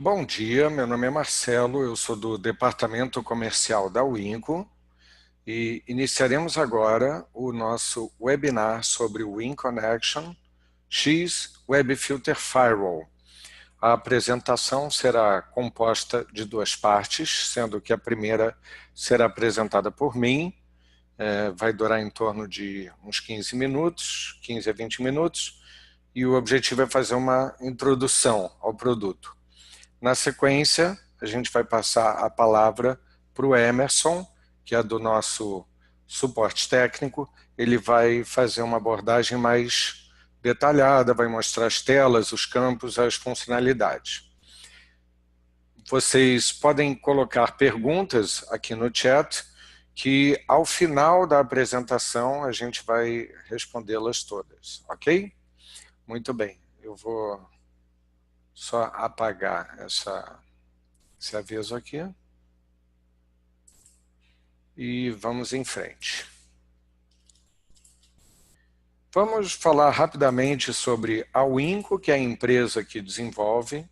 Bom dia, meu nome é Marcelo, eu sou do Departamento Comercial da Winco e iniciaremos agora o nosso webinar sobre o WinConnection X Web Filter Firewall. A apresentação será composta de duas partes, sendo que a primeira será apresentada por mim, vai durar em torno de uns 15 minutos, 15 a 20 minutos, e o objetivo é fazer uma introdução ao produto. Na sequência, a gente vai passar a palavra para o Emerson, que é do nosso suporte técnico. Ele vai fazer uma abordagem mais detalhada, vai mostrar as telas, os campos, as funcionalidades. Vocês podem colocar perguntas aqui no chat, que ao final da apresentação a gente vai respondê-las todas, ok? Muito bem, eu vou só apagar esse aviso aqui. E vamos em frente. Vamos falar rapidamente sobre a Winco, que é a empresa que desenvolve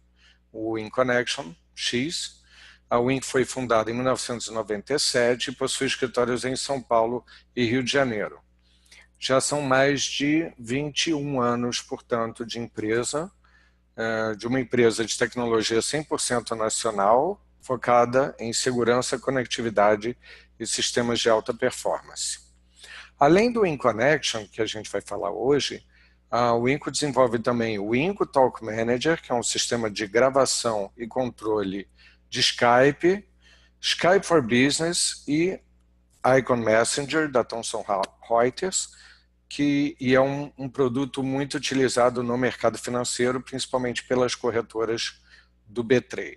o WinConnection X. A Winco foi fundada em 1997 e possui escritórios em São Paulo e Rio de Janeiro. Já são mais de 21 anos, portanto, de uma empresa de tecnologia 100% nacional, focada em segurança, conectividade e sistemas de alta performance. Além do WinConnection, que a gente vai falar hoje, a Winco desenvolve também o Winco Talk Manager, que é um sistema de gravação e controle de Skype, Skype for Business e Icon Messenger, da Thomson Reuters, que é um produto muito utilizado no mercado financeiro, principalmente pelas corretoras do B3,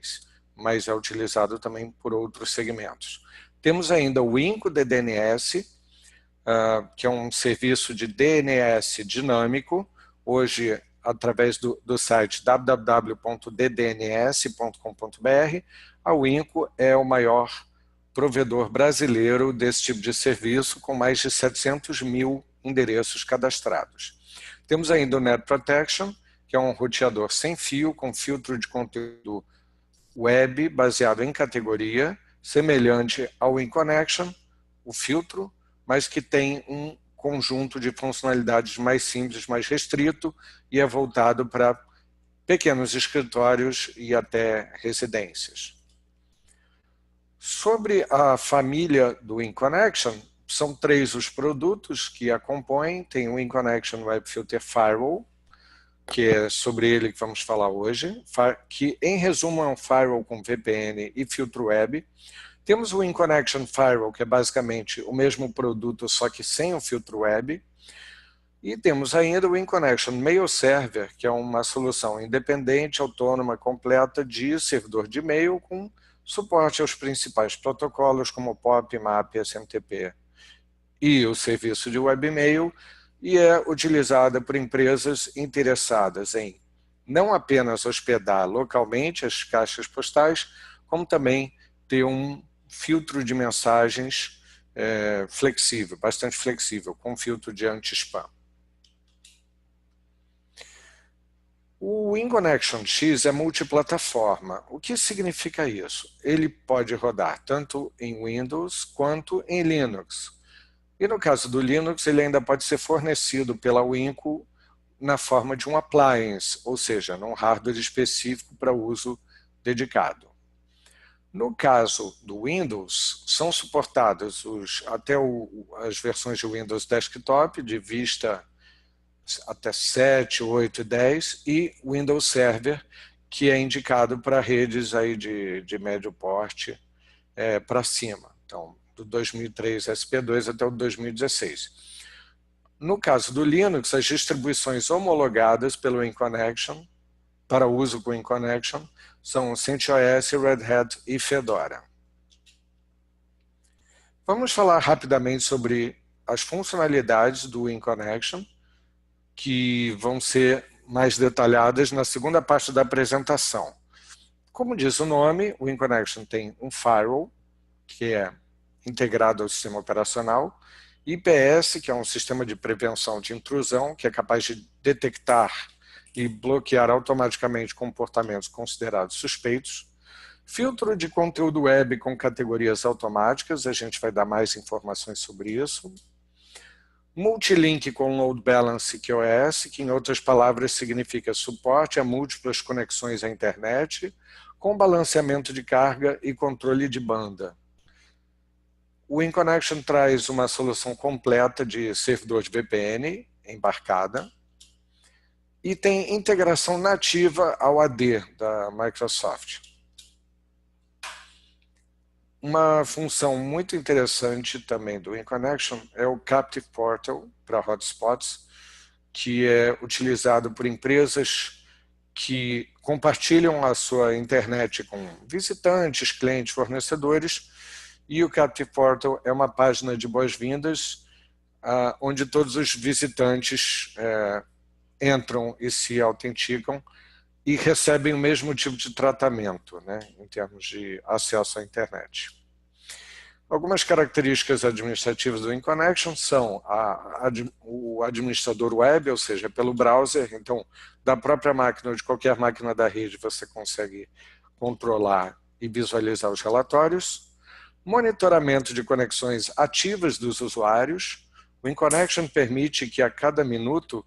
mas é utilizado também por outros segmentos. Temos ainda o Winco DDNS, que é um serviço de DNS dinâmico, hoje através do site www.ddns.com.br. A Winco é o maior provedor brasileiro desse tipo de serviço, com mais de 700 mil endereços cadastrados. Temos ainda o Net Protection, que é um roteador sem fio, com filtro de conteúdo web baseado em categoria, semelhante ao WinConnection, o filtro, mas que tem um conjunto de funcionalidades mais simples, mais restrito, e é voltado para pequenos escritórios e até residências. Sobre a família do WinConnection, são 3 os produtos que a compõem. Tem o WinConnection Web Filter Firewall, que é sobre ele que vamos falar hoje, que em resumo é um firewall com VPN e filtro web. Temos o WinConnection Firewall, que é basicamente o mesmo produto, só que sem o filtro web. E temos ainda o WinConnection Mail Server, que é uma solução independente, autônoma, completa de servidor de e-mail com suporte aos principais protocolos como POP, MAP, SMTP e o serviço de webmail, e é utilizada por empresas interessadas em não apenas hospedar localmente as caixas postais, como também ter um filtro de mensagens flexível, bastante flexível, com filtro de anti-spam. O WinConnection X é multiplataforma. O que significa isso? Ele pode rodar tanto em Windows quanto em Linux. E no caso do Linux, ele ainda pode ser fornecido pela Winco na forma de um appliance, ou seja, num hardware específico para uso dedicado. No caso do Windows, são suportadas até as versões de Windows Desktop, de Vista até 7, 8 e 10, e Windows Server, que é indicado para redes aí de médio porte para cima. Então, do 2003 SP2 até o 2016. No caso do Linux, as distribuições homologadas pelo WinConnection, para uso com WinConnection, são CentOS, Red Hat e Fedora. Vamos falar rapidamente sobre as funcionalidades do WinConnection, que vão ser mais detalhadas na segunda parte da apresentação. Como diz o nome, o WinConnection tem um firewall, que é integrado ao sistema operacional, IPS, que é um sistema de prevenção de intrusão, que é capaz de detectar e bloquear automaticamente comportamentos considerados suspeitos. Filtro de conteúdo web com categorias automáticas, a gente vai dar mais informações sobre isso. Multilink com Load Balance QoS, que em outras palavras significa suporte a múltiplas conexões à internet, com balanceamento de carga e controle de banda. O InConnection traz uma solução completa de servidor de VPN embarcada e tem integração nativa ao AD da Microsoft. Uma função muito interessante também do InConnection é o Captive Portal para hotspots, que é utilizado por empresas que compartilham a sua internet com visitantes, clientes, fornecedores, e o Captive Portal é uma página de boas-vindas onde todos os visitantes entram e se autenticam e recebem o mesmo tipo de tratamento, né, em termos de acesso à internet. Algumas características administrativas do InConnection são o administrador web, ou seja, pelo browser, então da própria máquina ou de qualquer máquina da rede você consegue controlar e visualizar os relatórios. Monitoramento de conexões ativas dos usuários. O InConnection permite que a cada minuto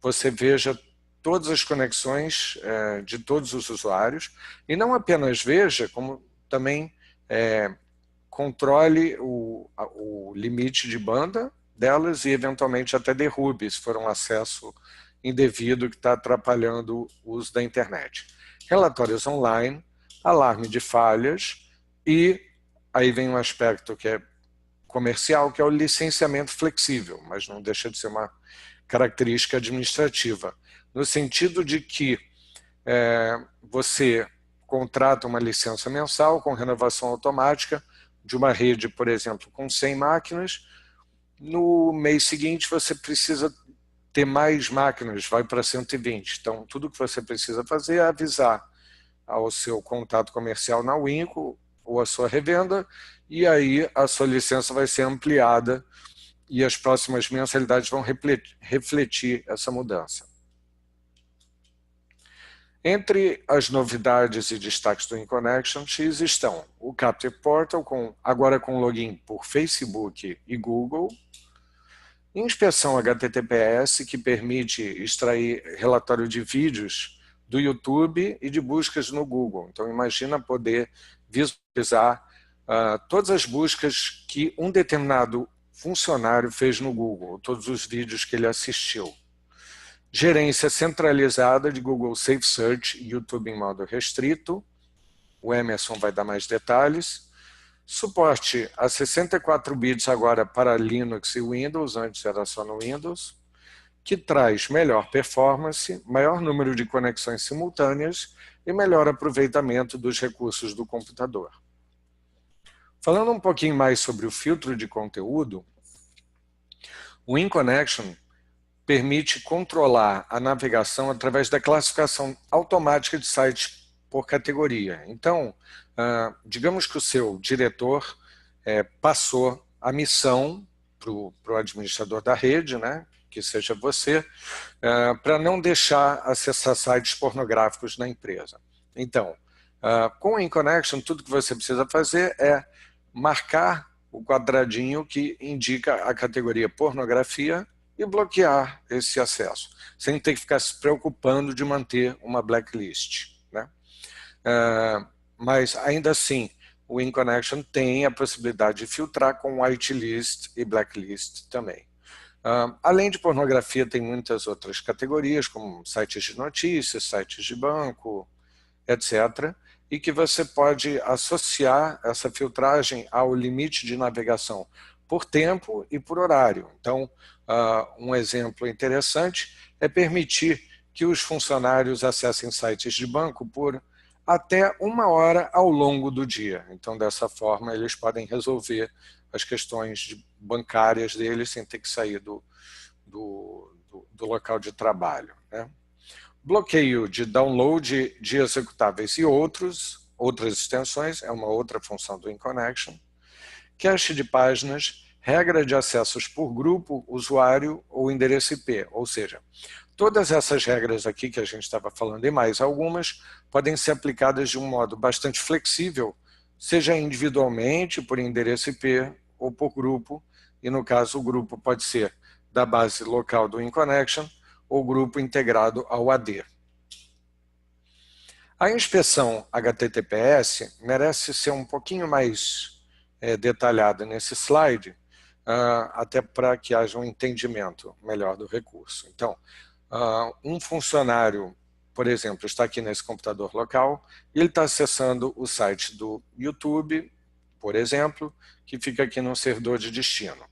você veja todas as conexões de todos os usuários, e não apenas veja, como também controle o limite de banda delas e eventualmente até derrube, se for um acesso indevido que está atrapalhando o uso da internet. Relatórios online, alarme de falhas e aí vem um aspecto que é comercial, que é o licenciamento flexível, mas não deixa de ser uma característica administrativa, no sentido de que você contrata uma licença mensal com renovação automática de uma rede, por exemplo, com 100 máquinas, no mês seguinte você precisa ter mais máquinas, vai para 120. Então, tudo que você precisa fazer é avisar ao seu contato comercial na Winco ou a sua revenda, e aí a sua licença vai ser ampliada e as próximas mensalidades vão refletir essa mudança. Entre as novidades e destaques do InConnection X estão o Captive Portal, agora com login por Facebook e Google, inspeção HTTPS, que permite extrair relatório de vídeos do YouTube e de buscas no Google. Então, imagina poder visualizar todas as buscas que um determinado funcionário fez no Google, todos os vídeos que ele assistiu. Gerência centralizada de Google Safe Search e YouTube em modo restrito. O Emerson vai dar mais detalhes. Suporte a 64 bits agora para Linux e Windows, antes era só no Windows, que traz melhor performance, maior número de conexões simultâneas e melhor aproveitamento dos recursos do computador. Falando um pouquinho mais sobre o filtro de conteúdo, o InConnection permite controlar a navegação através da classificação automática de sites por categoria. Então, digamos que o seu diretor passou a missão para o administrador da rede, né, que seja você, para não deixar acessar sites pornográficos na empresa. Então, com o InConnection, tudo que você precisa fazer é marcar o quadradinho que indica a categoria pornografia e bloquear esse acesso, sem ter que ficar se preocupando de manter uma blacklist, né? Mas ainda assim, o InConnection tem a possibilidade de filtrar com whitelist e blacklist também. Além de pornografia, tem muitas outras categorias, como sites de notícias, sites de banco, etc., e que você pode associar essa filtragem ao limite de navegação por tempo e por horário. Então, um exemplo interessante é permitir que os funcionários acessem sites de banco por até 1 hora ao longo do dia. Então, dessa forma, eles podem resolver as questões bancárias deles sem ter que sair do local de trabalho, né? Bloqueio de download de executáveis e outras extensões, é uma outra função do InConnection. Cache de páginas, regra de acessos por grupo, usuário ou endereço IP, ou seja, todas essas regras aqui que a gente estava falando e mais algumas podem ser aplicadas de um modo bastante flexível, seja individualmente, por endereço IP ou por grupo, e no caso o grupo pode ser da base local do InConnection ou grupo integrado ao AD. A inspeção HTTPS merece ser um pouquinho mais detalhada nesse slide, até para que haja um entendimento melhor do recurso. Então, um funcionário, por exemplo, está aqui nesse computador local e ele está acessando o site do YouTube, por exemplo, que fica aqui no servidor de destino.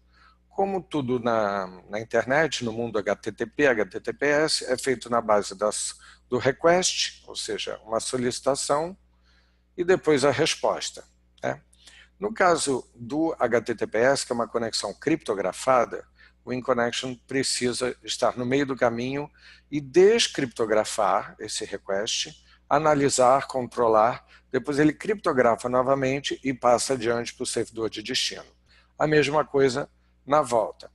Como tudo na internet, no mundo HTTP, HTTPS, é feito na base do request, ou seja, uma solicitação, e depois a resposta. Né? No caso do HTTPS, que é uma conexão criptografada, o InConnection precisa estar no meio do caminho e descriptografar esse request, analisar, controlar, depois ele criptografa novamente e passa adiante para o servidor de destino. A mesma coisa na volta.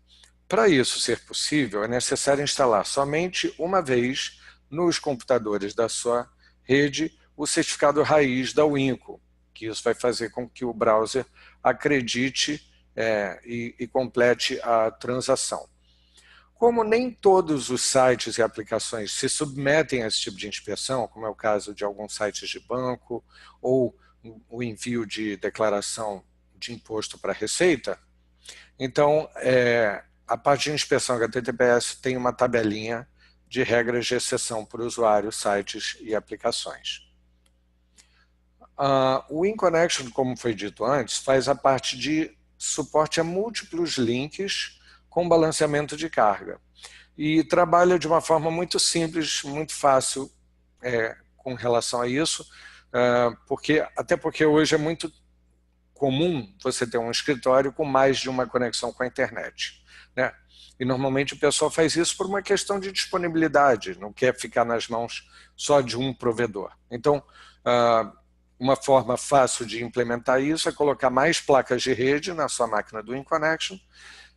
Para isso ser possível, é necessário instalar somente uma vez nos computadores da sua rede o certificado raiz da Winco, que isso vai fazer com que o browser acredite e complete a transação. Como nem todos os sites e aplicações se submetem a esse tipo de inspeção, como é o caso de alguns sites de banco ou o envio de declaração de imposto para a Receita, então, a parte de inspeção HTTPS tem uma tabelinha de regras de exceção para usuários, sites e aplicações. O InConnection, como foi dito antes, faz a parte de suporte a múltiplos links com balanceamento de carga. E trabalha de uma forma muito simples, muito fácil com relação a isso, até porque hoje é muito comum você ter um escritório com mais de uma conexão com a internet. Né? E normalmente o pessoal faz isso por uma questão de disponibilidade, não quer ficar nas mãos só de um provedor. Então, uma forma fácil de implementar isso é colocar mais placas de rede na sua máquina do InConnection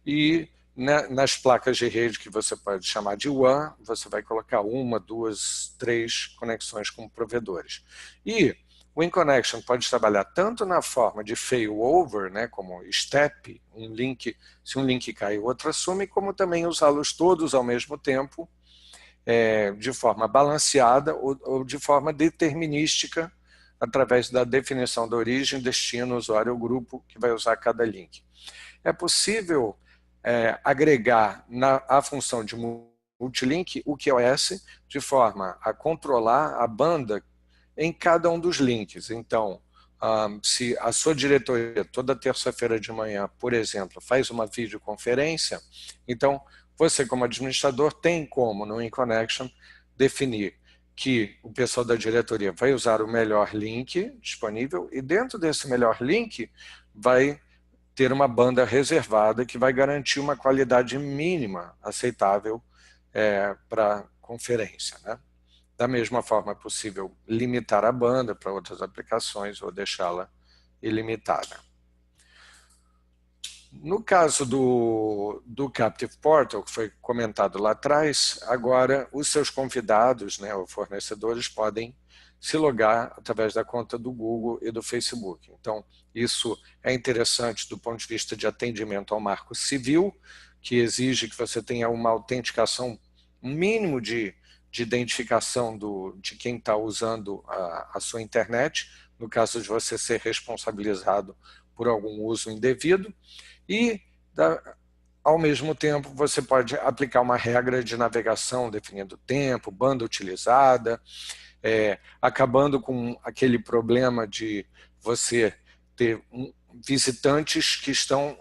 e nas placas de rede que você pode chamar de WAN, você vai colocar 1, 2, 3 conexões com provedores. E o InConnection pode trabalhar tanto na forma de failover, né, como step, se um link cai, o outro assume, como também usá-los todos ao mesmo tempo, de forma balanceada ou de forma determinística, através da definição da origem, destino, usuário ou grupo que vai usar cada link. É possível agregar a função de multilink o QoS de forma a controlar a banda em cada um dos links. Então, se a sua diretoria toda terça-feira de manhã, por exemplo, faz uma videoconferência, então você como administrador tem como no InConnection definir que o pessoal da diretoria vai usar o melhor link disponível e dentro desse melhor link vai ter uma banda reservada que vai garantir uma qualidade mínima aceitável para conferência, né? Da mesma forma é possível limitar a banda para outras aplicações ou deixá-la ilimitada. No caso do Captive Portal, que foi comentado lá atrás, agora os seus convidados, né, ou fornecedores, podem se logar através da conta do Google e do Facebook. Então, isso é interessante do ponto de vista de atendimento ao marco civil, que exige que você tenha uma autenticação, um mínimo de identificação de quem está usando a sua internet, no caso de você ser responsabilizado por algum uso indevido, e, ao mesmo tempo, você pode aplicar uma regra de navegação definindo tempo, banda utilizada, acabando com aquele problema de você ter visitantes que estão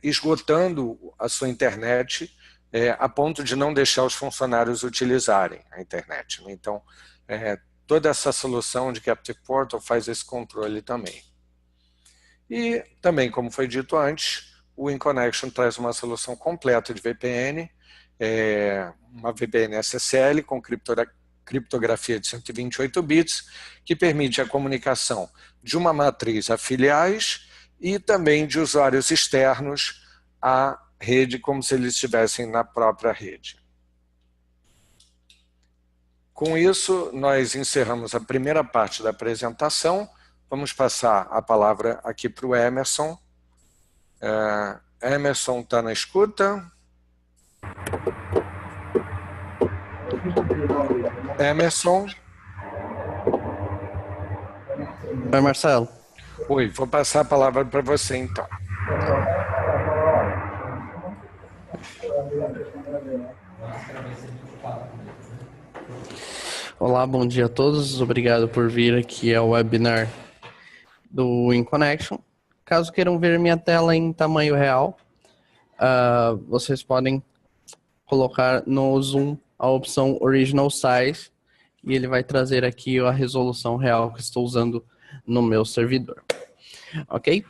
esgotando a sua internet a ponto de não deixar os funcionários utilizarem a internet. Né? Então, toda essa solução de Captive Portal faz esse controle também. E também, como foi dito antes, o InConnection traz uma solução completa de VPN, uma VPN SSL com criptografia de 128 bits, que permite a comunicação de uma matriz a filiais e também de usuários externos a rede como se eles estivessem na própria rede. Com isso, nós encerramos a primeira parte da apresentação. Vamos passar a palavra aqui para o Emerson. Emerson está na escuta? Emerson? Oi, Marcelo. Oi, vou passar a palavra para você então. Olá, bom dia a todos. Obrigado por vir aqui ao webinar do InConnection. Caso queiram ver minha tela em tamanho real, vocês podem colocar no Zoom a opção Original Size e ele vai trazer aqui a resolução real que estou usando no meu servidor. Ok?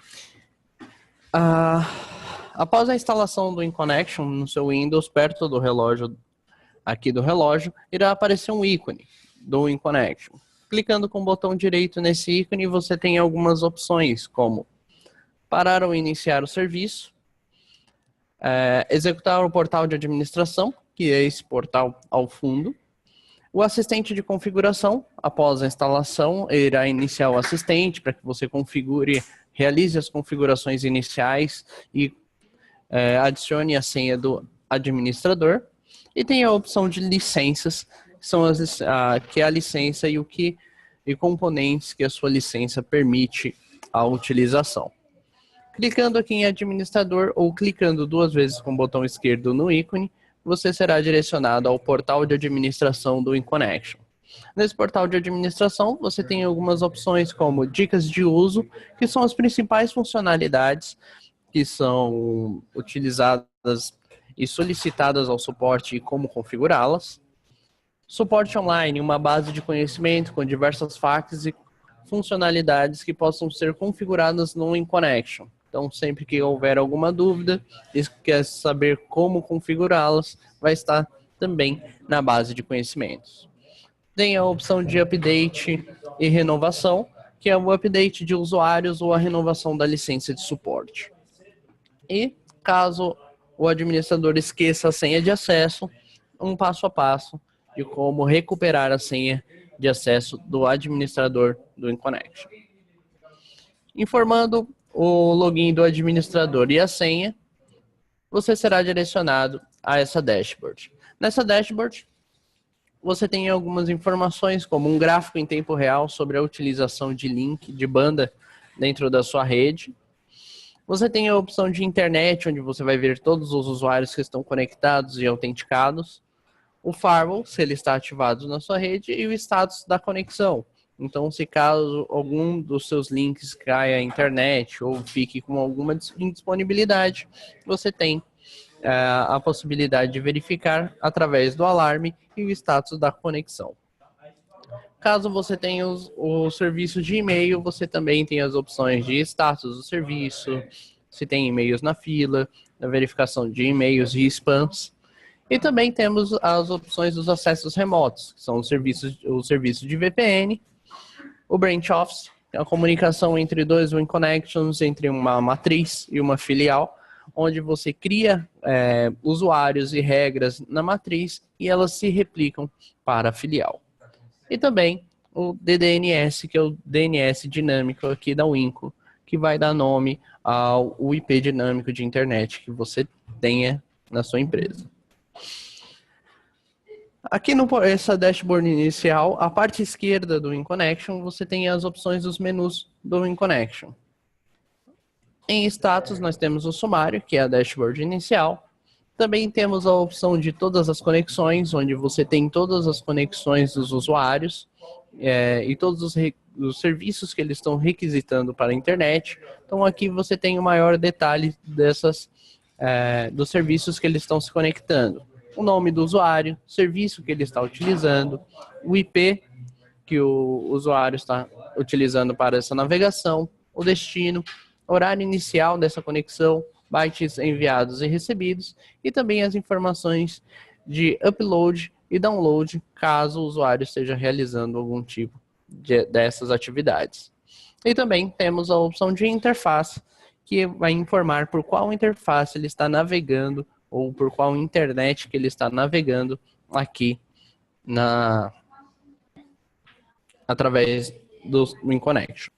Após a instalação do InConnection no seu Windows, perto do relógio, aqui do relógio, irá aparecer um ícone do InConnection. Clicando com o botão direito nesse ícone, você tem algumas opções, como parar ou iniciar o serviço, executar o portal de administração, que é esse portal ao fundo, o assistente de configuração. Após a instalação, irá iniciar o assistente para que você realize as configurações iniciais e adicione a senha do administrador. E tem a opção de licenças, que é a licença e componentes que a sua licença permite a utilização. Clicando aqui em administrador ou clicando 2 vezes com o botão esquerdo no ícone, você será direcionado ao portal de administração do InConnection. Nesse portal de administração, você tem algumas opções como dicas de uso, que são as principais funcionalidades que são utilizadas e solicitadas ao suporte e como configurá-las. Suporte online, uma base de conhecimento com diversas faixas e funcionalidades que possam ser configuradas no InConnection. Então, sempre que houver alguma dúvida e quer saber como configurá-las, vai estar também na base de conhecimentos. Tem a opção de update e renovação, que é o update de usuários ou a renovação da licença de suporte. E, caso o administrador esqueça a senha de acesso, um passo a passo de como recuperar a senha de acesso do administrador do InConnection. Informando o login do administrador e a senha, você será direcionado a essa dashboard. Nessa dashboard, você tem algumas informações, como um gráfico em tempo real sobre a utilização de link de banda dentro da sua rede. Você tem a opção de internet, onde você vai ver todos os usuários que estão conectados e autenticados. O firewall, se ele está ativado na sua rede, e o status da conexão. Então, se caso algum dos seus links caia à internet ou fique com alguma indisponibilidade, você tem a possibilidade de verificar através do alarme e o status da conexão. Caso você tenha o serviço de e-mail, você também tem as opções de status do serviço, se tem e-mails na fila, a verificação de e-mails e spams. E também temos as opções dos acessos remotos, que são o serviço de VPN, o Branch Office, a comunicação entre dois WinConnections, entre uma matriz e uma filial, onde você cria usuários e regras na matriz e elas se replicam para a filial. E também o DDNS, que é o DNS dinâmico aqui da Winco, que vai dar nome ao IP dinâmico de internet que você tenha na sua empresa. Aqui nessa dashboard inicial, a parte esquerda do InConnection, você tem as opções dos menus do InConnection. Em status, nós temos o sumário, que é a dashboard inicial. Também temos a opção de todas as conexões, onde você tem todas as conexões dos usuários e todos os serviços que eles estão requisitando para a internet. Então, aqui você tem o maior detalhe dos serviços que eles estão se conectando. O nome do usuário, serviço que ele está utilizando, o IP que o usuário está utilizando para essa navegação, o destino, horário inicial dessa conexão, bytes enviados e recebidos, e também as informações de upload e download, caso o usuário esteja realizando algum tipo dessas atividades. E também temos a opção de interface, que vai informar por qual interface ele está navegando ou por qual internet que ele está navegando aqui através do WinConnection.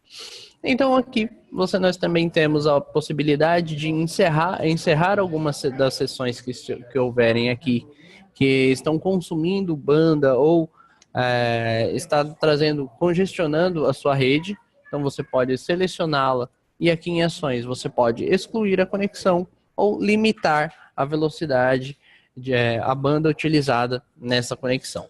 Então aqui nós também temos a possibilidade de encerrar algumas das sessões que houverem aqui, que estão consumindo banda ou está congestionando a sua rede. Então você pode selecioná-la e aqui em ações você pode excluir a conexão ou limitar a velocidade, a banda utilizada nessa conexão.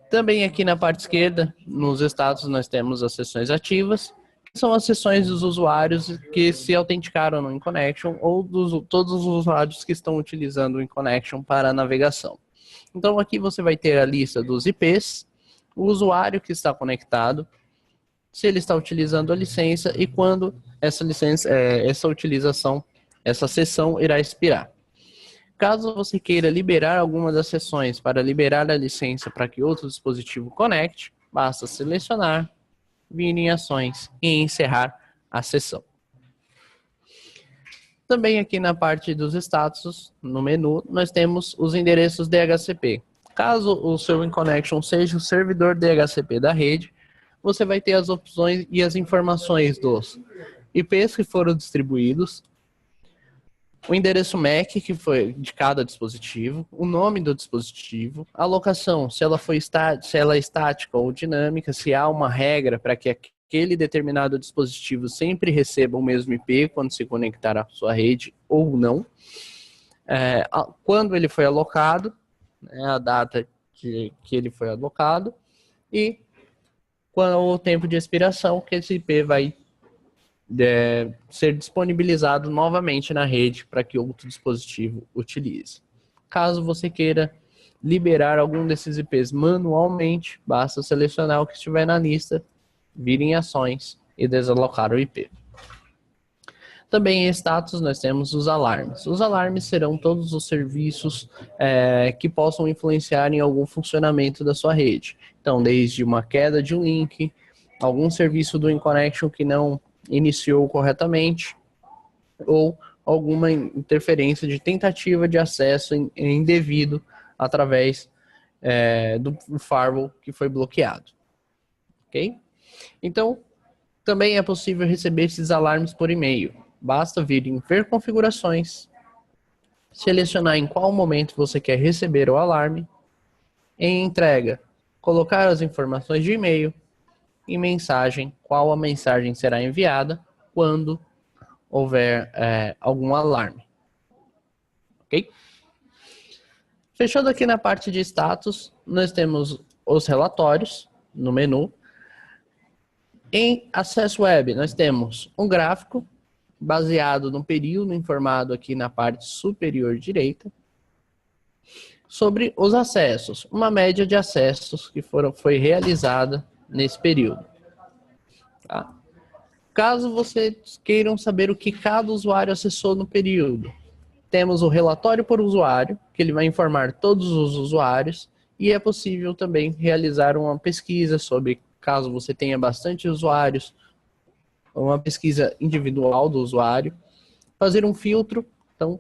Também aqui na parte esquerda, nos status, nós temos as sessões ativas, que são as sessões dos usuários que se autenticaram no InConnection ou todos os usuários que estão utilizando o InConnection para a navegação. Então aqui você vai ter a lista dos IPs, o usuário que está conectado, se ele está utilizando a licença e quando essa sessão irá expirar. Caso você queira liberar alguma das sessões para liberar a licença para que outro dispositivo conecte, basta selecionar, vir em ações e encerrar a sessão. Também aqui na parte dos status, no menu, nós temos os endereços DHCP. Caso o seu InConnection seja o servidor DHCP da rede, você vai ter as opções e as informações dos IPs que foram distribuídos, o endereço MAC que foi de cada dispositivo, o nome do dispositivo, a locação, se ela é estática ou dinâmica, se há uma regra para que aquele determinado dispositivo sempre receba o mesmo IP quando se conectar à sua rede ou não, quando ele foi alocado, a data que ele foi alocado e qual o tempo de expiração que esse IP vai ser disponibilizado novamente na rede para que outro dispositivo utilize. Caso você queira liberar algum desses IPs manualmente, basta selecionar o que estiver na lista, vir em ações e desalocar o IP. Também em status nós temos os alarmes. Os alarmes serão todos os serviços que possam influenciar em algum funcionamento da sua rede. Então, desde uma queda de um link, algum serviço do InConnection que não iniciou corretamente ou alguma interferência de tentativa de acesso indevido através do firewall que foi bloqueado. Ok? Então, também é possível receber esses alarmes por e-mail. Basta vir em ver configurações, selecionar em qual momento você quer receber o alarme, em entrega, colocar as informações de e-mail, em mensagem, qual a mensagem será enviada quando houver algum alarme. Ok? Fechando aqui na parte de status, nós temos os relatórios no menu. Em acesso web, nós temos um gráfico baseado no período informado aqui na parte superior direita sobre os acessos, uma média de acessos que foi realizada nesse período. Tá? Caso vocês queiram saber o que cada usuário acessou no período, temos o relatório por usuário, que ele vai informar todos os usuários, e é possível também realizar uma pesquisa sobre, caso você tenha bastante usuários, uma pesquisa individual do usuário, fazer um filtro, então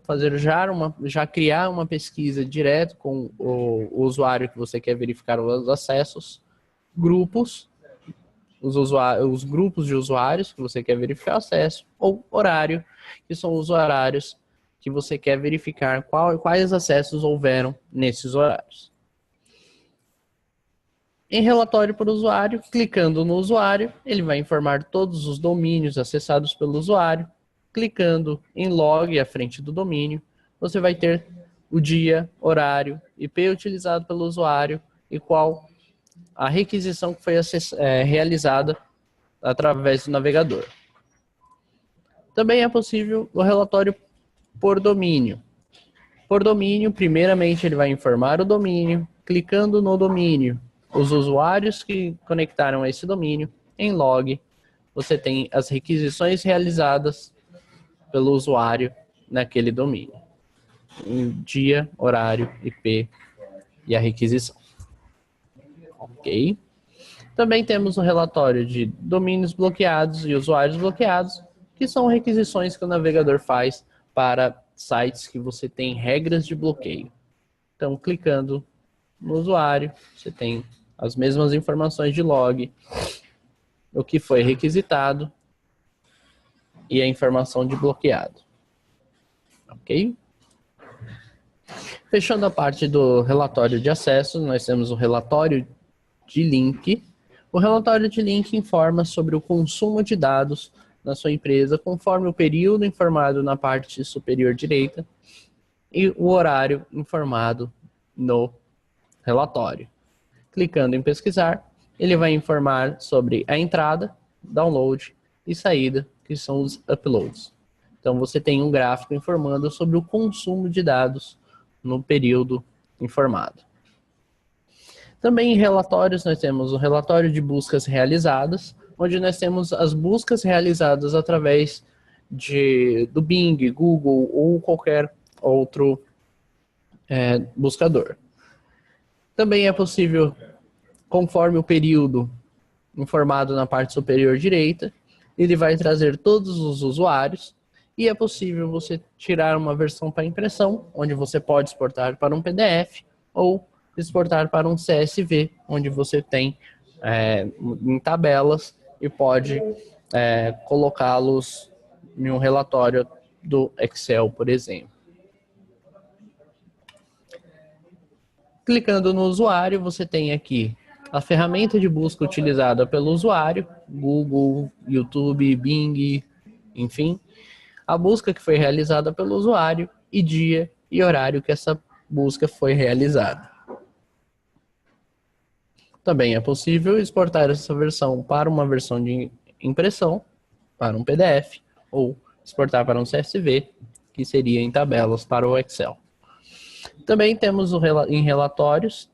já criar uma pesquisa direto com o usuário que você quer verificar os acessos, grupos, os grupos de usuários que você quer verificar acesso, ou horário, que são os horários que você quer verificar quais acessos houveram nesses horários. Em relatório por usuário, clicando no usuário, ele vai informar todos os domínios acessados pelo usuário. Clicando em log à frente do domínio, você vai ter o dia, horário, IP utilizado pelo usuário e qual a requisição que foi realizada através do navegador. Também é possível o relatório por domínio. Por domínio, primeiramente ele vai informar o domínio, clicando no domínio, os usuários que conectaram a esse domínio, em log, você tem as requisições realizadas pelo usuário naquele domínio. Em dia, horário, IP e a requisição. Ok? Também temos o relatório de domínios bloqueados e usuários bloqueados, que são requisições que o navegador faz para sites que você tem regras de bloqueio. Então, clicando no usuário, você tem as mesmas informações de log, o que foi requisitado e a informação de bloqueado. Ok? Fechando a parte do relatório de acesso, nós temos o relatório de link. O relatório de link informa sobre o consumo de dados na sua empresa, conforme o período informado na parte superior direita e o horário informado no relatório. Clicando em pesquisar, ele vai informar sobre a entrada, download e saída, que são os uploads. Então você tem um gráfico informando sobre o consumo de dados no período informado. Também em relatórios nós temos o relatório de buscas realizadas, onde nós temos as buscas realizadas através do Bing, Google ou qualquer outro buscador. Também é possível, conforme o período informado na parte superior direita, ele vai trazer todos os usuários e é possível você tirar uma versão para impressão, onde você pode exportar para um PDF ou exportar para um CSV, onde você tem em tabelas e pode colocá-los em um relatório do Excel, por exemplo. Clicando no usuário, você tem aqui a ferramenta de busca utilizada pelo usuário, Google, YouTube, Bing, enfim, a busca que foi realizada pelo usuário e dia e horário que essa busca foi realizada. Também é possível exportar essa versão para uma versão de impressão, para um PDF, ou exportar para um CSV, que seria em tabelas para o Excel. Também temos em relatórios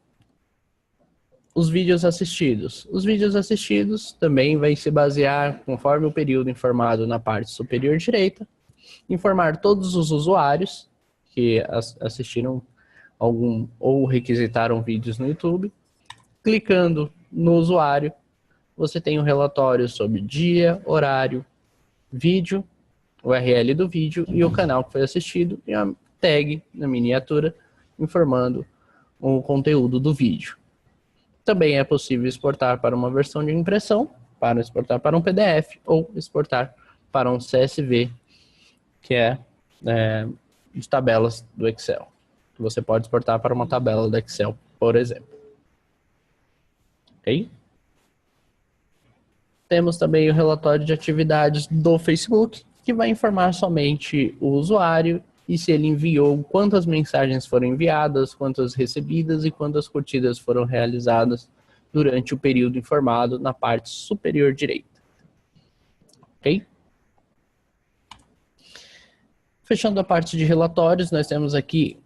os vídeos assistidos. Os vídeos assistidos também vai se basear, conforme o período informado na parte superior direita, informar todos os usuários que assistiram algum ou requisitaram vídeos no YouTube. Clicando no usuário, você tem um relatório sobre dia, horário, vídeo, o URL do vídeo e o canal que foi assistido e a tag na miniatura informando o conteúdo do vídeo. Também é possível exportar para uma versão de impressão, para exportar para um PDF ou exportar para um CSV, que é de tabelas do Excel. Você pode exportar para uma tabela do Excel, por exemplo. Ok? Temos também o relatório de atividades do Facebook, que vai informar somente o usuário e se ele enviou, quantas mensagens foram enviadas, quantas recebidas e quantas curtidas foram realizadas durante o período informado na parte superior direita. Ok? Fechando a parte de relatórios, nós temos aqui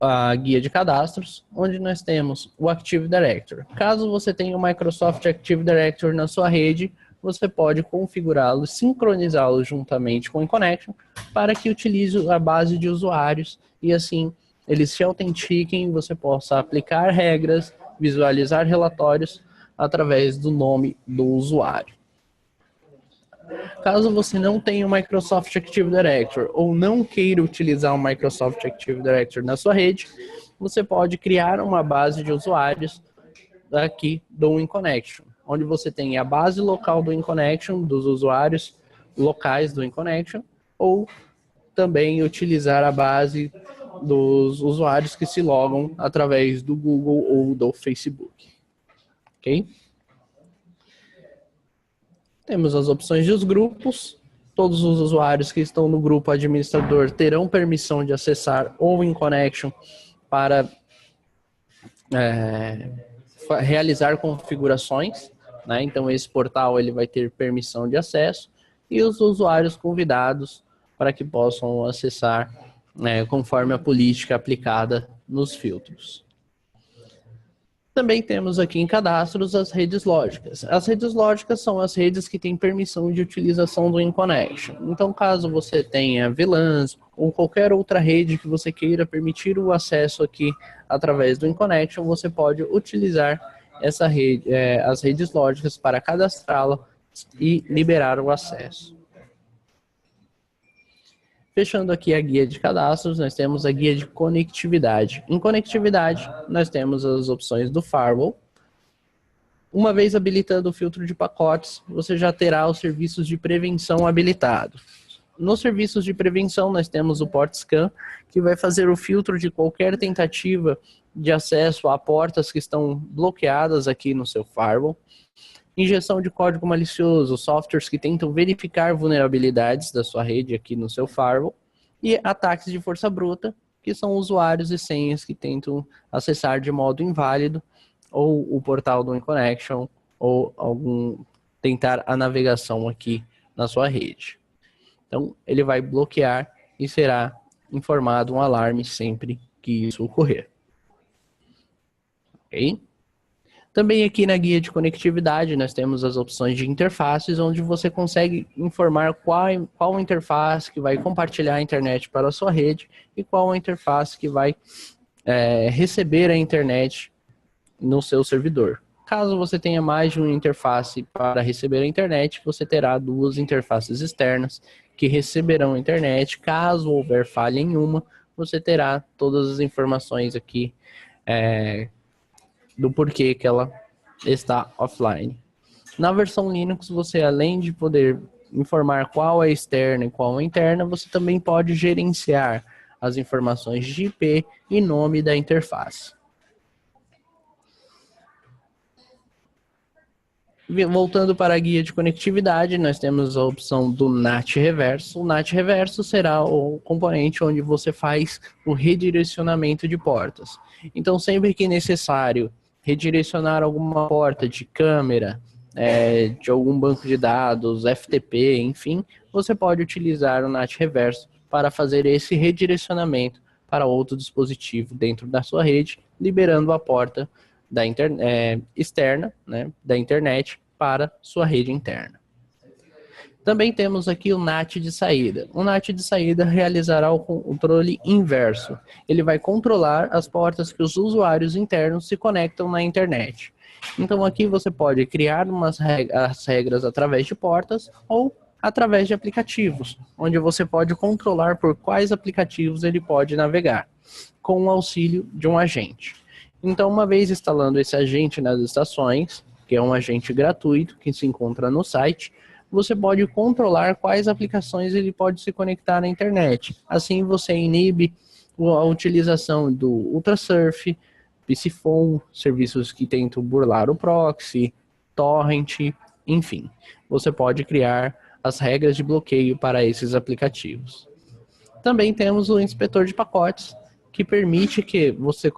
a guia de cadastros, onde nós temos o Active Directory. Caso você tenha o Microsoft Active Directory na sua rede, você pode configurá-lo, sincronizá-lo juntamente com o InConnection para que utilize a base de usuários e assim eles se autentiquem e você possa aplicar regras, visualizar relatórios através do nome do usuário. Caso você não tenha o Microsoft Active Directory ou não queira utilizar o Microsoft Active Directory na sua rede, você pode criar uma base de usuários aqui do InConnection, onde você tem a base local do InConnection, dos usuários locais do InConnection, ou também utilizar a base dos usuários que se logam através do Google ou do Facebook. Ok? Temos as opções dos grupos. Todos os usuários que estão no grupo administrador terão permissão de acessar o InConnection para realizar configurações, né? Então esse portal ele vai ter permissão de acesso e os usuários convidados para que possam acessar conforme a política aplicada nos filtros. Também temos aqui em cadastros as redes lógicas. As redes lógicas são as redes que têm permissão de utilização do InConnection. Então, caso você tenha VLANs ou qualquer outra rede que você queira permitir o acesso aqui através do InConnection, você pode utilizar essa rede, as redes lógicas para cadastrá-la e liberar o acesso. Fechando aqui a guia de cadastros, nós temos a guia de conectividade. Em conectividade, nós temos as opções do firewall. Uma vez habilitando o filtro de pacotes, você já terá os serviços de prevenção habilitados. Nos serviços de prevenção, nós temos o Port Scan, que vai fazer o filtro de qualquer tentativa de acesso a portas que estão bloqueadas aqui no seu firewall. Injeção de código malicioso, softwares que tentam verificar vulnerabilidades da sua rede aqui no seu firewall. E ataques de força bruta, que são usuários e senhas que tentam acessar de modo inválido ou o portal do InConnection ou tentar a navegação aqui na sua rede. Então, ele vai bloquear e será informado um alarme sempre que isso ocorrer. Ok? Também aqui na guia de conectividade nós temos as opções de interfaces, onde você consegue informar qual interface que vai compartilhar a internet para a sua rede e qual a interface que vai receber a internet no seu servidor. Caso você tenha mais de uma interface para receber a internet, você terá duas interfaces externas que receberão a internet. Caso houver falha em uma, você terá todas as informações aqui do porquê que ela está offline. Na versão Linux, você além de poder informar qual é externa e qual é interna, você também pode gerenciar as informações de IP e nome da interface. Voltando para a guia de conectividade, nós temos a opção do NAT Reverso. O NAT Reverso será o componente onde você faz o redirecionamento de portas. Então, sempre que necessário redirecionar alguma porta de câmera, de algum banco de dados, FTP, enfim, você pode utilizar o NAT Reverso para fazer esse redirecionamento para outro dispositivo dentro da sua rede, liberando a porta da externa, né, da internet para sua rede interna. Também temos aqui o NAT de saída. O NAT de saída realizará o controle inverso. Ele vai controlar as portas que os usuários internos se conectam na internet. Então aqui você pode criar as regras através de portas ou através de aplicativos, onde você pode controlar por quais aplicativos ele pode navegar, com o auxílio de um agente. Então, uma vez instalando esse agente nas estações, que é um agente gratuito que se encontra no site, você pode controlar quais aplicações ele pode se conectar na internet. Assim, você inibe a utilização do Ultrasurf, PCPhone, serviços que tentam burlar o proxy, torrent, enfim. Você pode criar as regras de bloqueio para esses aplicativos. Também temos o inspetor de pacotes, que permite que você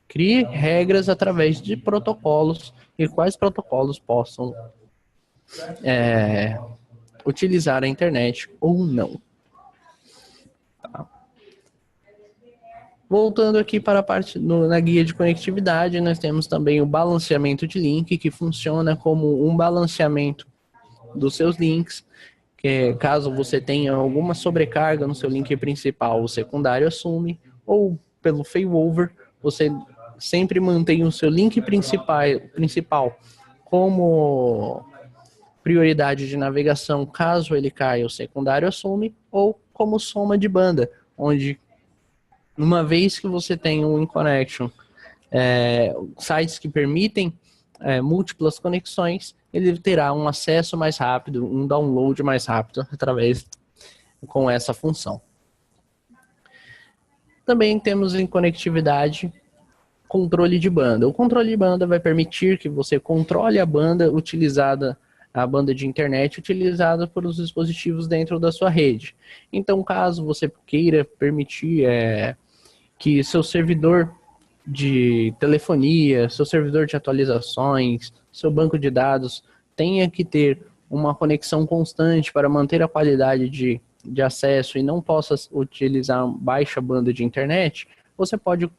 crie regras através de protocolos e quais protocolos possam utilizar a internet ou não. Tá. Voltando aqui para a parte na guia de conectividade, nós temos também o balanceamento de link, que funciona como um balanceamento dos seus links, que caso você tenha alguma sobrecarga no seu link principal, o secundário assume, ou pelo failover, você sempre mantém o seu link principal como prioridade de navegação, caso ele caia, o secundário assume, ou como soma de banda, onde uma vez que você tem um InConnection, sites que permitem múltiplas conexões, ele terá um acesso mais rápido, um download mais rápido com essa função. Também temos em conectividade controle de banda. O controle de banda vai permitir que você controle a banda de internet utilizada por os dispositivos dentro da sua rede. Então, caso você queira permitir que seu servidor de telefonia, seu servidor de atualizações, seu banco de dados tenha que ter uma conexão constante para manter a qualidade de acesso e não possa utilizar baixa banda de internet, você pode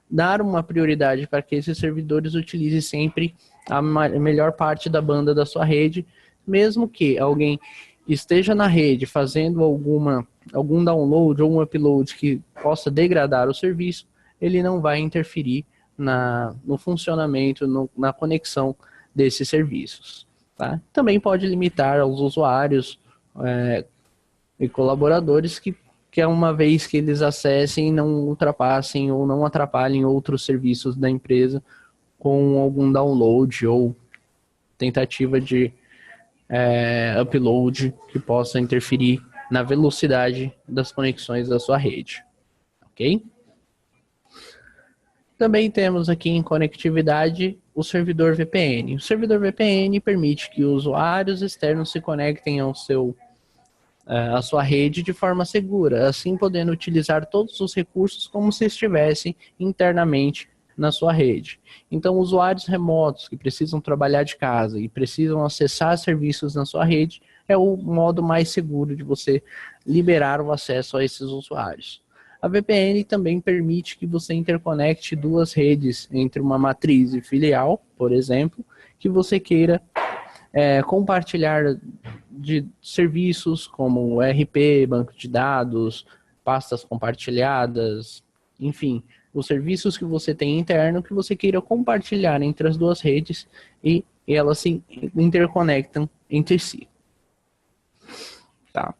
dar uma prioridade para que esses servidores utilizem sempre a melhor parte da banda da sua rede, mesmo que alguém esteja na rede fazendo algum download ou um upload que possa degradar o serviço, ele não vai interferir no funcionamento, na conexão desses serviços. Tá? Também pode limitar aos usuários e colaboradores que uma vez que eles acessem, não ultrapassem ou não atrapalhem outros serviços da empresa com algum download ou tentativa de upload que possa interferir na velocidade das conexões da sua rede. Ok? Também temos aqui em conectividade o servidor VPN. O servidor VPN permite que usuários externos se conectem à sua rede de forma segura, assim podendo utilizar todos os recursos como se estivessem internamente na sua rede. Então, usuários remotos que precisam trabalhar de casa e precisam acessar serviços na sua rede é o modo mais seguro de você liberar o acesso a esses usuários. A VPN também permite que você interconecte duas redes entre uma matriz e filial, por exemplo, que você queira compartilhar de serviços como RP, banco de dados, pastas compartilhadas, enfim, os serviços que você tem interno que você queira compartilhar entre as duas redes e elas se interconectam entre si. Tá.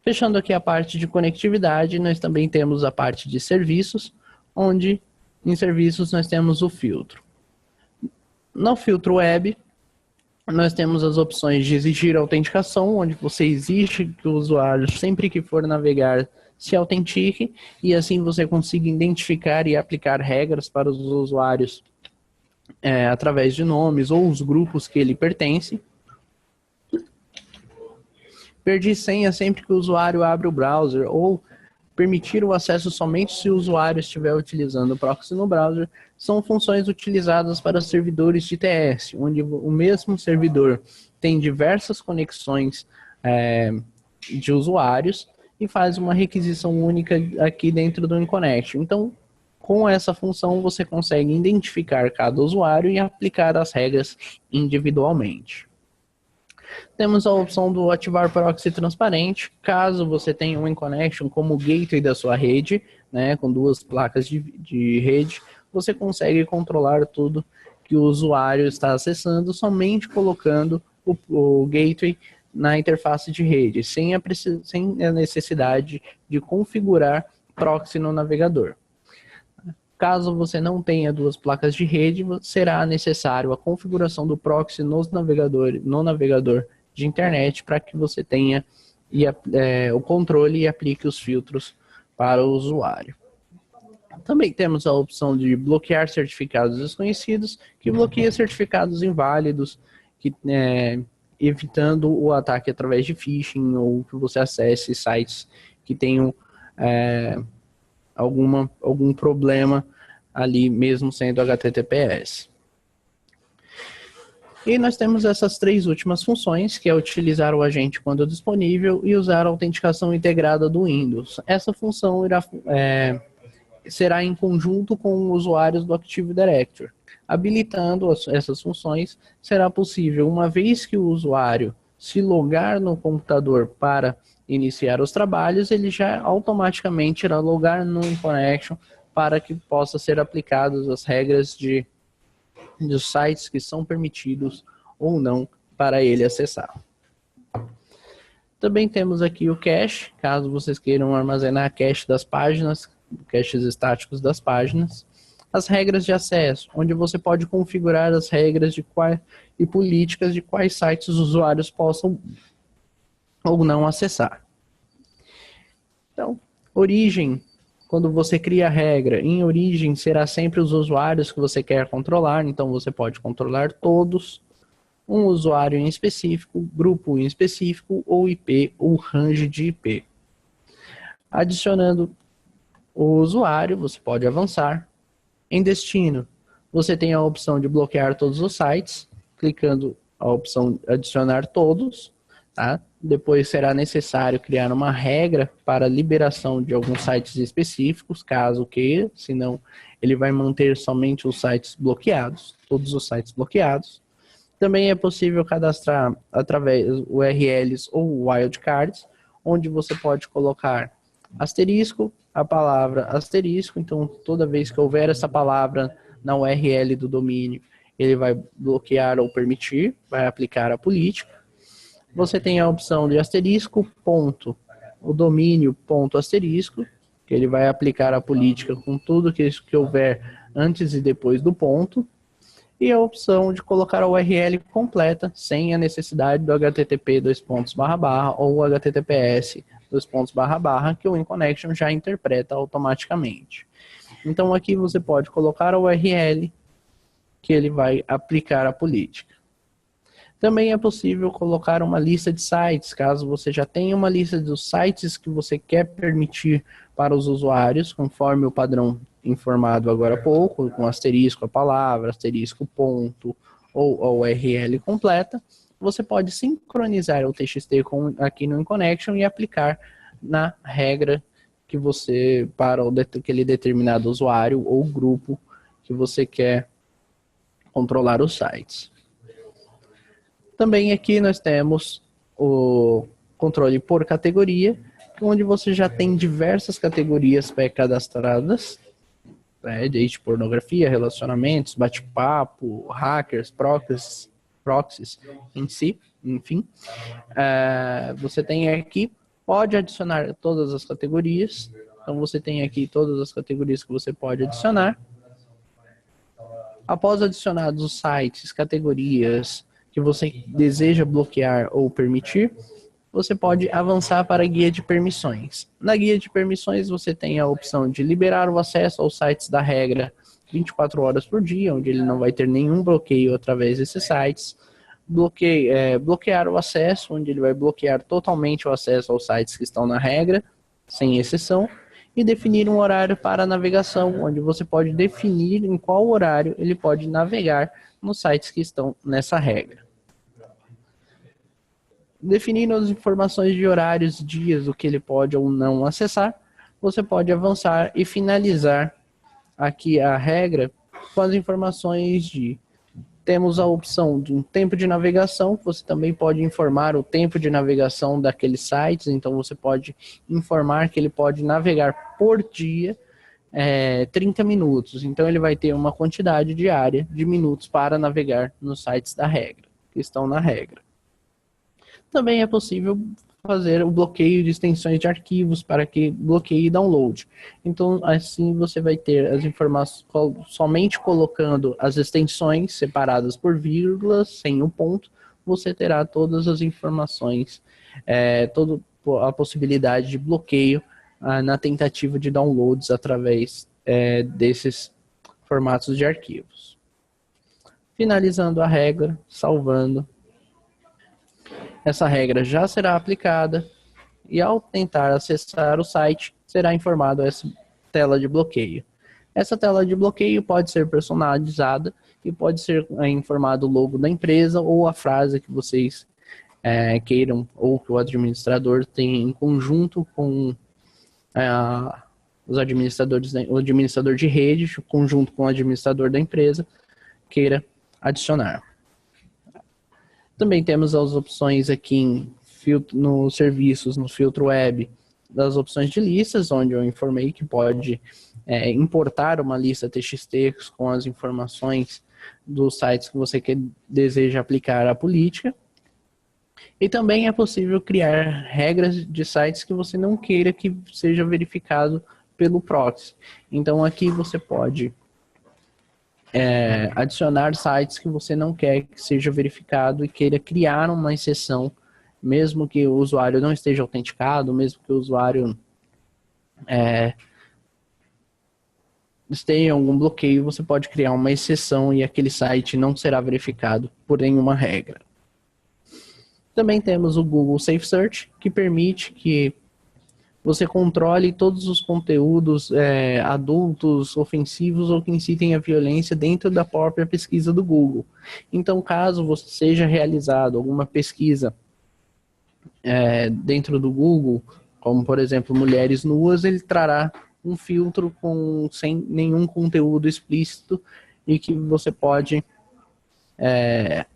Fechando aqui a parte de conectividade, nós também temos a parte de serviços, onde em serviços nós temos o filtro. No filtro web, nós temos as opções de exigir autenticação, onde você exige que o usuário, sempre que for navegar, se autentique, e assim você consiga identificar e aplicar regras para os usuários através de nomes ou os grupos que ele pertence. Perdi senha sempre que o usuário abre o browser, ou permitir o acesso somente se o usuário estiver utilizando o proxy no browser, são funções utilizadas para servidores de TS, onde o mesmo servidor tem diversas conexões de usuários e faz uma requisição única aqui dentro do InConnect. Então, com essa função, você consegue identificar cada usuário e aplicar as regras individualmente. Temos a opção do ativar proxy transparente, caso você tenha um InConnection como gateway da sua rede, né, com duas placas de rede, você consegue controlar tudo que o usuário está acessando somente colocando o gateway na interface de rede, sem a necessidade de configurar proxy no navegador. Caso você não tenha duas placas de rede, será necessário a configuração do proxy no navegador de internet para que você tenha o controle e aplique os filtros para o usuário. Também temos a opção de bloquear certificados desconhecidos, que bloqueia certificados inválidos, evitando o ataque através de phishing ou que você acesse sites que tenham algum problema ali, mesmo sendo HTTPS. E nós temos essas três últimas funções, que é utilizar o agente quando disponível e usar a autenticação integrada do Windows. Essa função será em conjunto com usuários do Active Directory. Habilitando essas funções, será possível, uma vez que o usuário se logar no computador para iniciar os trabalhos, ele já automaticamente irá logar no InConnection para que possa ser aplicadas as regras dos sites que são permitidos ou não para ele acessar. Também temos aqui o cache, caso vocês queiram armazenar cache das páginas, caches estáticos das páginas. As regras de acesso, onde você pode configurar as regras e políticas de quais sites os usuários possam ou não acessar. Então, origem, quando você cria a regra, em origem será sempre os usuários que você quer controlar, então você pode controlar todos, um usuário em específico, grupo em específico, ou IP, ou range de IP. Adicionando o usuário, você pode avançar. Em destino, você tem a opção de bloquear todos os sites, clicando a opção adicionar todos, tá? Depois será necessário criar uma regra para liberação de alguns sites específicos, caso queira, senão ele vai manter somente os sites bloqueados, todos os sites bloqueados. Também é possível cadastrar através de URLs ou wildcards, onde você pode colocar asterisco, a palavra asterisco, então toda vez que houver essa palavra na URL do domínio, ele vai bloquear ou permitir, vai aplicar a política. Você tem a opção de asterisco, ponto, o domínio, ponto, asterisco, que ele vai aplicar a política com tudo que houver antes e depois do ponto. E a opção de colocar a URL completa, sem a necessidade do http ou https que o InConnection já interpreta automaticamente. Então aqui você pode colocar a URL que ele vai aplicar a política. Também é possível colocar uma lista de sites, caso você já tenha uma lista dos sites que você quer permitir para os usuários, conforme o padrão informado agora há pouco, com asterisco a palavra, asterisco ponto ou a URL completa. Você pode sincronizar o TXT aqui no InConnection e aplicar na regra que você, para aquele determinado usuário ou grupo que você quer controlar os sites. Também aqui nós temos o controle por categoria, onde você já tem diversas categorias pré-cadastradas, desde pornografia, relacionamentos, bate-papo, hackers, proxies em si, enfim. Você tem aqui, pode adicionar todas as categorias, então você tem aqui todas as categorias que você pode adicionar. Após adicionados os sites, categorias que você deseja bloquear ou permitir, você pode avançar para a guia de permissões. Na guia de permissões, você tem a opção de liberar o acesso aos sites da regra 24 horas por dia, onde ele não vai ter nenhum bloqueio através desses sites. Bloquear o acesso, onde ele vai bloquear totalmente o acesso aos sites que estão na regra, sem exceção. E definir um horário para navegação, onde você pode definir em qual horário ele pode navegar nos sites que estão nessa regra. Definindo as informações de horários, dias, o que ele pode ou não acessar, você pode avançar e finalizar aqui a regra com as informações de... Temos a opção de um tempo de navegação, você também pode informar o tempo de navegação daqueles sites, então você pode informar que ele pode navegar por dia 30 minutos, então ele vai ter uma quantidade diária de minutos para navegar nos sites da regra, que estão na regra. Também é possível fazer o bloqueio de extensões de arquivos para que bloqueie download. Então, assim você vai ter as informações, somente colocando as extensões separadas por vírgulas, sem o ponto, você terá todas as informações, toda a possibilidade de bloqueio na tentativa de downloads através desses formatos de arquivos. Finalizando a regra, salvando. Essa regra já será aplicada e ao tentar acessar o site, será informado essa tela de bloqueio. Essa tela de bloqueio pode ser personalizada e pode ser informado o logo da empresa ou a frase que vocês queiram ou que o administrador tem em conjunto com os administradores, o administrador de rede, conjunto com o administrador da empresa, queira adicionar. Também temos as opções aqui nos serviços, no filtro web, das opções de listas, onde eu informei que pode importar uma lista TXT com as informações dos sites que você deseja aplicar a política. E também é possível criar regras de sites que você não queira que seja verificado pelo proxy. Então aqui você pode adicionar sites que você não quer que seja verificado e queira criar uma exceção, mesmo que o usuário não esteja autenticado, mesmo que o usuário esteja em algum bloqueio, você pode criar uma exceção e aquele site não será verificado por nenhuma regra. Também temos o Google Safe Search, que permite que você controle todos os conteúdos adultos, ofensivos ou que incitem a violência dentro da própria pesquisa do Google. Então, caso você seja realizado alguma pesquisa dentro do Google, como por exemplo mulheres nuas, ele trará um filtro sem nenhum conteúdo explícito e que você pode,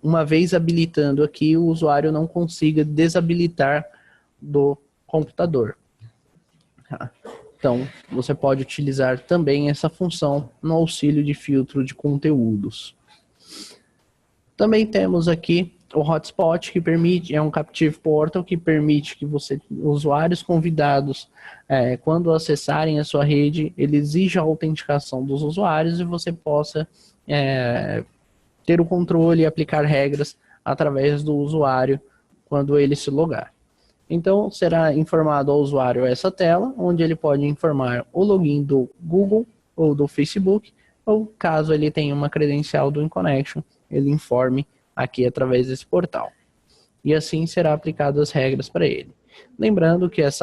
uma vez habilitando aqui, o usuário não consiga desabilitar do computador. Então, você pode utilizar também essa função no auxílio de filtro de conteúdos. Também temos aqui o Hotspot, que permite, é um Captive Portal que permite que usuários convidados, quando acessarem a sua rede, ele exija a autenticação dos usuários e você possa ter o controle e aplicar regras através do usuário quando ele se logar. Então, será informado ao usuário essa tela, onde ele pode informar o login do Google ou do Facebook, ou caso ele tenha uma credencial do InConnection, ele informe aqui através desse portal. E assim será aplicado as regras para ele. Lembrando que as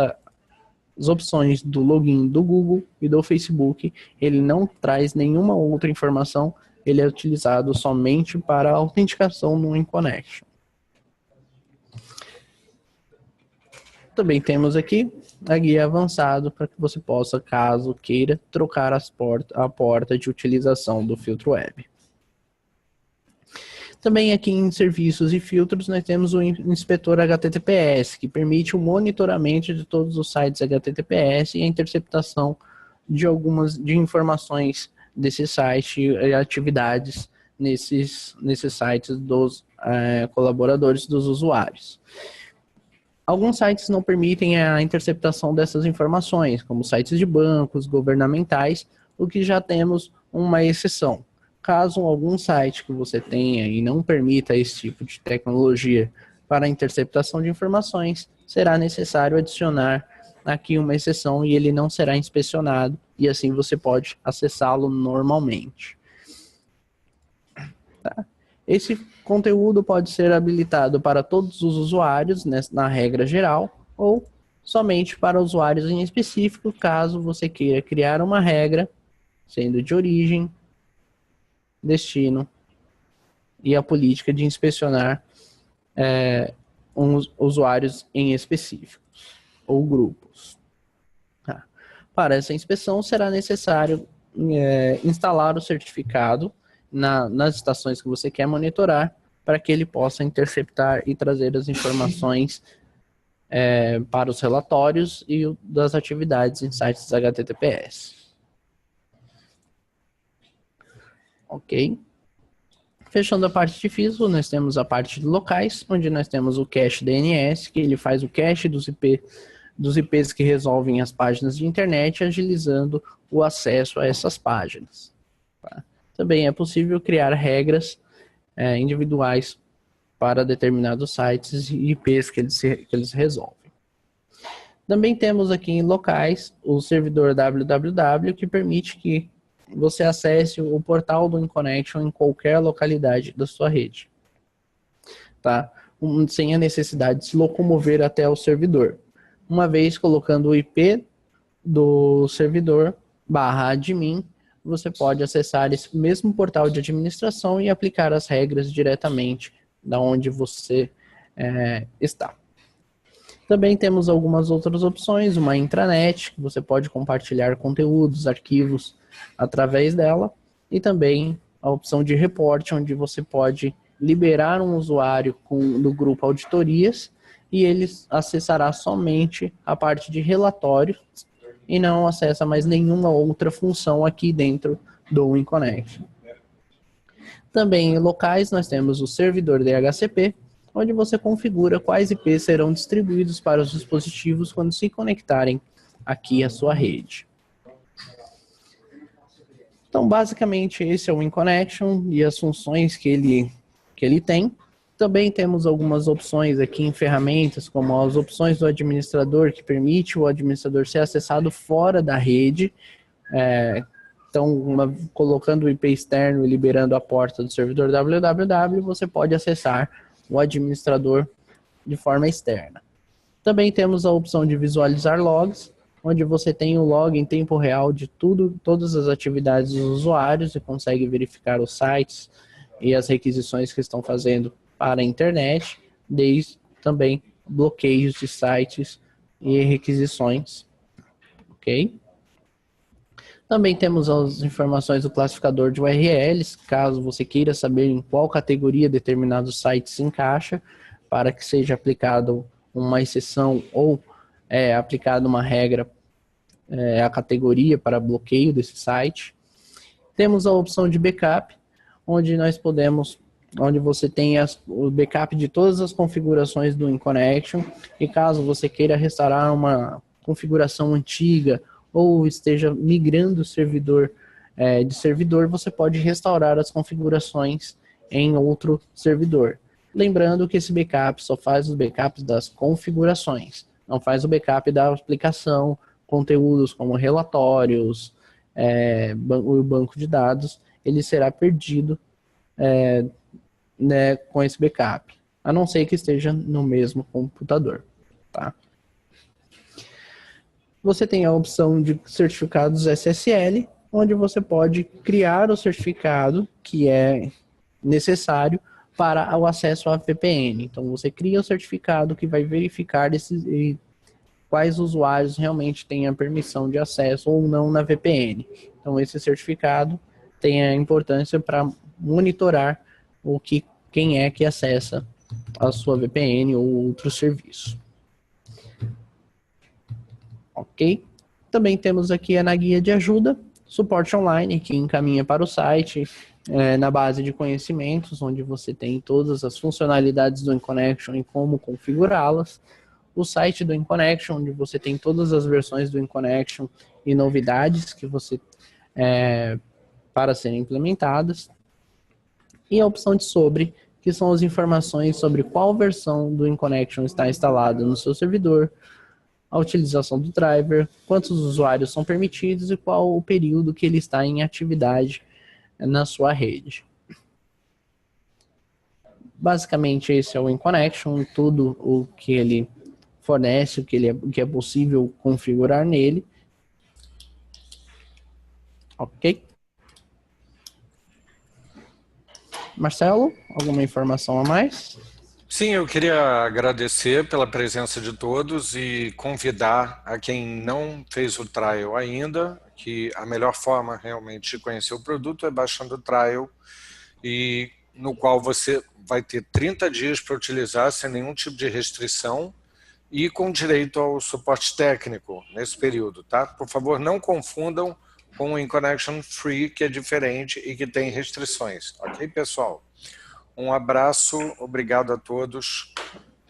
opções do login do Google e do Facebook, ele não traz nenhuma outra informação, ele é utilizado somente para a autenticação no InConnection. Também temos aqui a guia avançado para que você possa, caso queira, trocar a porta de utilização do filtro web. Também aqui em serviços e filtros nós temos o inspetor HTTPS, que permite o monitoramento de todos os sites HTTPS e a interceptação de informações desse site e atividades nesses sites dos colaboradores dos usuários. Alguns sites não permitem a interceptação dessas informações, como sites de bancos, governamentais, o que já temos uma exceção. Caso algum site que você tenha e não permita esse tipo de tecnologia para a interceptação de informações, será necessário adicionar aqui uma exceção e ele não será inspecionado, e assim você pode acessá-lo normalmente. Tá? Esse conteúdo pode ser habilitado para todos os usuários, na regra geral, ou somente para usuários em específico, caso você queira criar uma regra, sendo de origem, destino e a política de inspecionar usuários em específicos ou grupos. Tá. Para essa inspeção, será necessário instalar o certificado nas estações que você quer monitorar, para que ele possa interceptar e trazer as informações para os relatórios e das atividades em sites HTTPS. Ok. Fechando a parte de FISO, nós temos a parte de locais, onde nós temos o cache DNS, que ele faz o cache dos IPs que resolvem as páginas de internet, agilizando o acesso a essas páginas. Tá? Também é possível criar regras individuais para determinados sites e IPs que eles resolvem. Também temos aqui em locais o servidor www, que permite que você acesse o portal do InConnection em qualquer localidade da sua rede, tá? Sem a necessidade de se locomover até o servidor. Uma vez colocando o IP do servidor /admin, você pode acessar esse mesmo portal de administração e aplicar as regras diretamente da onde você está. Também temos algumas outras opções, uma intranet, que você pode compartilhar conteúdos, arquivos através dela, e também a opção de report, onde você pode liberar um usuário do grupo auditorias e ele acessará somente a parte de relatórios e não acessa mais nenhuma outra função aqui dentro do InConnection. Também em locais nós temos o servidor DHCP, onde você configura quais IPs serão distribuídos para os dispositivos quando se conectarem aqui à sua rede. Então, basicamente, esse é o InConnection e as funções que ele tem. Também temos algumas opções aqui em ferramentas, como as opções do administrador, que permite o administrador ser acessado fora da rede. Então, colocando o IP externo e liberando a porta do servidor www, você pode acessar o administrador de forma externa. Também temos a opção de visualizar logs, onde você tem o log em tempo real de todas as atividades dos usuários e consegue verificar os sites e as requisições que estão fazendo para a internet, desde também bloqueios de sites e requisições. Ok? Também temos as informações do classificador de URLs, caso você queira saber em qual categoria determinado site se encaixa, para que seja aplicado uma exceção ou aplicada uma regra a categoria para bloqueio desse site. Temos a opção de backup, onde você tem o backup de todas as configurações do InConnection, e caso você queira restaurar uma configuração antiga ou esteja migrando o servidor de servidor, você pode restaurar as configurações em outro servidor. Lembrando que esse backup só faz os backups das configurações, não faz o backup da aplicação, conteúdos como relatórios, o banco de dados, ele será perdido com esse backup, a não ser que esteja no mesmo computador. Tá? Você tem a opção de certificados SSL, onde você pode criar o certificado que é necessário para o acesso à VPN. Então, você cria o certificado que vai verificar quais usuários realmente têm a permissão de acesso ou não na VPN. Então, esse certificado tem a importância para monitorar quem é que acessa a sua VPN ou outro serviço. Ok? Também temos aqui na guia de ajuda, suporte online, que encaminha para o site, na base de conhecimentos, onde você tem todas as funcionalidades do InConnection e como configurá-las. O site do InConnection, onde você tem todas as versões do InConnection e novidades que para serem implementadas. E a opção de sobre, que são as informações sobre qual versão do InConnection está instalada no seu servidor, a utilização do driver, quantos usuários são permitidos e qual o período que ele está em atividade na sua rede. Basicamente, esse é o InConnection, tudo o que ele fornece, o que é possível configurar nele. Ok? Marcelo, alguma informação a mais? Sim, eu queria agradecer pela presença de todos e convidar a quem não fez o trial ainda, que a melhor forma realmente de conhecer o produto é baixando o trial, e no qual você vai ter 30 dias para utilizar sem nenhum tipo de restrição e com direito ao suporte técnico nesse período, tá? Por favor, não confundam com o InConnection Free, que é diferente e que tem restrições, ok, pessoal? Um abraço, obrigado a todos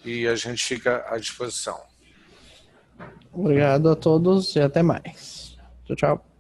e a gente fica à disposição. Obrigado a todos e até mais. Tchau, tchau.